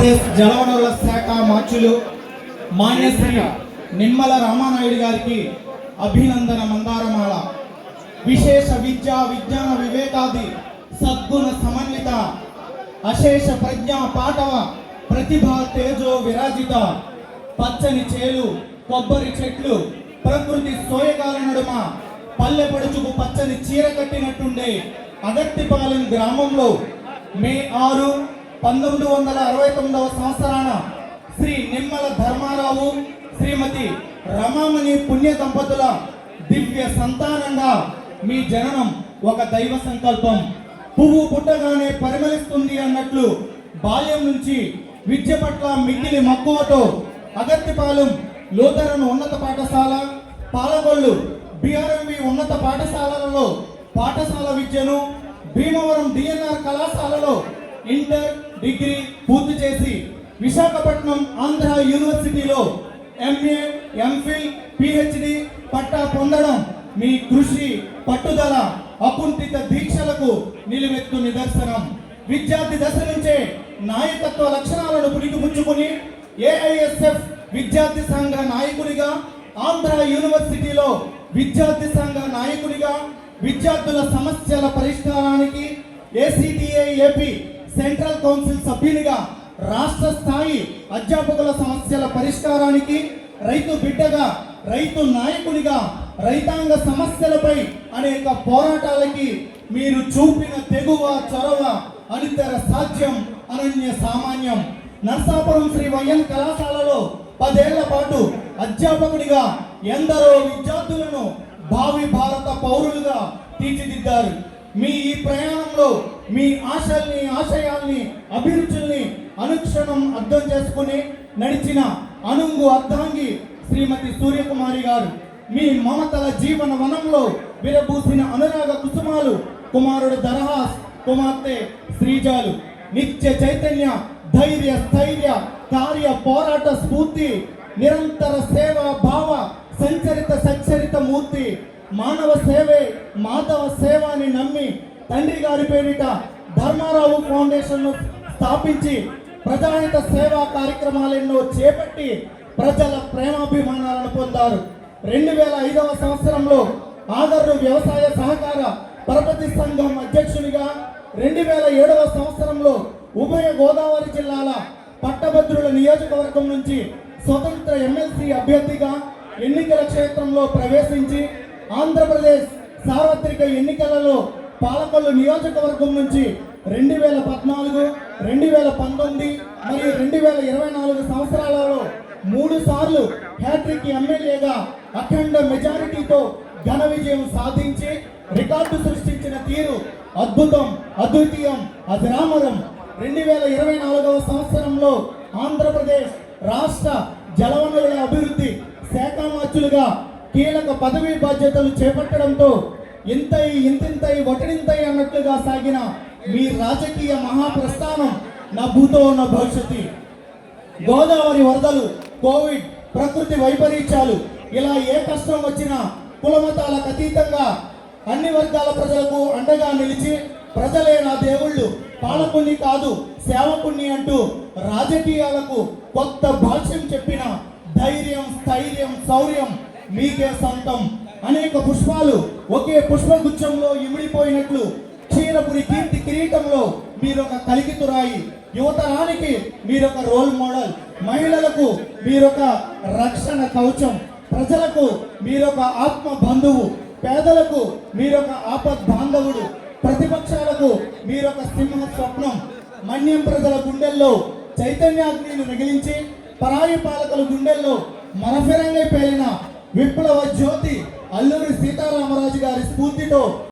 ఆంధ్రప్రదేశ్ జలవనరుల శాఖ మార్చులు మాన్యశ్రీ నిమ్మల రామానాయుడు గారికి అభినందన మందారమాల. విశేష విద్యా విజ్ఞాన వివేకాది సద్గుణ సమన్విత అశేష ప్రజ్ఞా పాటవ ప్రతిభా తేజో విరాజిత. పచ్చని చేలు కొబ్బరి చెట్లు ప్రకృతి సోయగాల నడుమ పల్లె పడుచుకు పచ్చని చీర కట్టినట్టుండే అగత్తిపాలెం గ్రామంలో మే 6, 1969 సంవత్సరాన శ్రీ నిమ్మల ధర్మారావు శ్రీమతి రమామణి పుణ్య దంపతుల దివ్య సంతానంగా మీ జననం ఒక దైవ సంకల్పం. పువ్వు పుట్టగానే పరిమళిస్తుంది అన్నట్లు బాల్యం నుంచి విద్య పట్ల మిక్కిలి మక్కువతో అగత్తిపాలెం లూథరన్ ఉన్నత పాఠశాల, పాలకొల్లు బిఆర్ఎంవి ఉన్నత పాఠశాలలలో పాఠశాల విద్యను, భీమవరం డిఎన్ఆర్ కళాశాలలో ఇంటర్, డిగ్రీ పూర్తి చేసి విశాఖపట్నం ఆంధ్ర యూనివర్సిటీలో ఎంఏ, ఎంఫిల్, పిహెచ్డి పట్టా పొందడం మీ కృషి, పట్టుదల, అకుంఠిత దీక్షలకు నిలువెత్తు నిదర్శనం. విద్యార్థి దశ నుంచే నాయకత్వ లక్షణాలను పుణికిపుచ్చుకుని ఏఐఎస్ఎఫ్ విద్యార్థి సంఘ నాయకునిగా, ఆంధ్ర యూనివర్సిటీలో విద్యార్థి సంఘ నాయకునిగా, విద్యార్థుల సమస్యల పరిష్కారానికి ఏసీటీఏ ఏపీ సెంట్రల్ కౌన్సిల్ సభ్యునిగా, రాష్ట్ర స్థాయి అధ్యాపకుల సమస్యల పరిష్కారానికి రైతు బిడ్డగా, రైతు నాయకునిగా, రైతాంగ సమస్యలపై అనేక పోరాటాలకి మీరు చూపిన తెగువ, చొరవ అనితర సాధ్యం, అనన్య సామాన్యం. నర్సాపురం శ్రీ వైఎన్ కళాశాలలో 10 ఏళ్ల పాటు అధ్యాపకుడిగా ఎందరో విద్యార్థులను భావి భారత పౌరులుగా తీర్చిదిద్దారు. మీ ఈ ప్రయాణంలో మీ ఆశల్ని, ఆశయాల్ని, అభిరుచుల్ని అనుక్షణం అర్థం చేసుకుని నడిచిన అనుంగు అర్ధాంగి శ్రీమతి సూర్యకుమారి గారు. మీ మమతల జీవన వనంలో విరబూసిన అనురాగ కుసుమాలు కుమారుడు దరహాస్, కుమార్తె శ్రీజాలు. నిత్య చైతన్య, ధైర్య, స్థైర్య, కార్య పోరాట స్ఫూర్తి, నిరంతర సేవా భావ సంచరిత సచ్చరిత మూర్తి. మానవ సేవే మాధవ సేవ అని నమ్మి తండ్రి గారి పేరిట ధర్మారావు ఫౌండేషన్ స్థాపించి ప్రజాహిత సేవా కార్యక్రమాలెన్నో చేపట్టి ప్రజల ప్రేమాభిమానాలను పొందారు. 2005వ సంవత్సరంలో ఆదర్రు వ్యవసాయ సహకార పరపతి సంఘం అధ్యక్షునిగా, 2007వ సంవత్సరంలో ఉభయ గోదావరి జిల్లాల పట్టభద్రుల నియోజకవర్గం నుంచి స్వతంత్ర ఎమ్మెల్సీ అభ్యర్థిగా ఎన్నికల క్షేత్రంలో ప్రవేశించి ఆంధ్రప్రదేశ్ సార్వత్రిక ఎన్నికలలో పాలకొల్లు నియోజకవర్గం నుంచి 2014, 2019 మరియు 2024 సంవత్సరాలలో 3 సార్లు హ్యాట్రిక్ ఎమ్మెల్యేగా అఖండ మెజారిటీతో ఘన విజయం సాధించి రికార్డు సృష్టించిన తీరు అద్భుతం, అద్వితీయం, అజరామరం. 2024వ సంవత్సరంలో ఆంధ్రప్రదేశ్ రాష్ట్ర జలవనరుల అభివృద్ధి శాఖ మార్చులుగా కీలక పదవీ బాధ్యతలు చేపట్టడంతో ఇంతింతై వటడింతై అన్నట్లుగా సాగిన మీ రాజకీయ మహాప్రస్థానం నా భూతో నా భవిష్యత్తు. గోదావరి వరదలు, కోవిడ్, ప్రకృతి వైపరీత్యాలు, ఇలా ఏ కష్టం వచ్చినా కులమతాలకు అతీతంగా అన్ని వర్గాల ప్రజలకు అండగా నిలిచి ప్రజలే నా దేవుళ్ళు, పాలకుణ్ణి కాదు సేవకుణ్ణి అంటూ రాజకీయాలకు కొత్త భాష్యం చెప్పిన ధైర్యం, స్థైర్యం, శౌర్యం మీకే సొంతం. అనేక పుష్పాలు ఒకే పుష్పగుచ్చంలో ఇమిడిపోయినట్లు క్షీరపురి కీర్తి కిరీటంలో మీరొక కలికితురాయి. యువతరానికి మీరొక రోల్ మోడల్, మహిళలకు మీరొక రక్షణ కవచం, ప్రజలకు మీరొక ఆత్మ బంధువు, పేదలకు మీరొక ఆపద్ బాంధవుడు, ప్రతిపక్షాలకు మీరొక సింహ స్వప్నం. మన్యం ప్రజల గుండెల్లో చైతన్యాగ్నిని రగిలించి పరాయి పాలకుల గుండెల్లో మనఫిరంగా పేలిన విప్లవ జ్యోతి అల్లూరి సీతారామరాజు గారి స్ఫూర్తితో